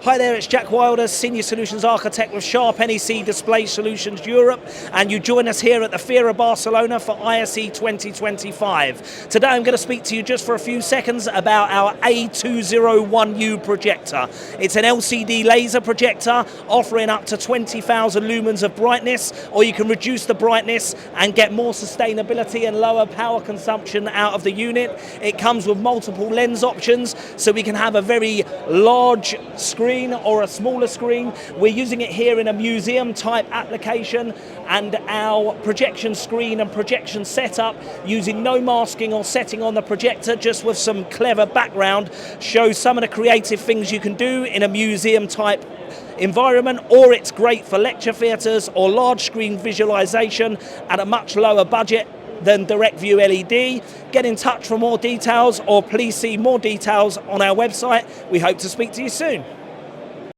Hi there, it's Jack Wilder, Senior Solutions Architect with Sharp NEC Display Solutions Europe, and you join us here at the Fair of Barcelona for ISE 2025. Today I'm going to speak to you just for a few seconds about our A201U projector. It's an LCD laser projector offering up to 20,000 lumens of brightness, or you can reduce the brightness and get more sustainability and lower power consumption out of the unit. It comes with multiple lens options, so we can have a very large screen or a smaller screen. We're using it here in a museum type application, and our projection screen and projection setup using no masking or setting on the projector, just with some clever background, shows some of the creative things you can do in a museum type environment, or it's great for lecture theatres or large screen visualization at a much lower budget than direct view LED. Get in touch for more details, or please see more details on our website. We hope to speak to you soon.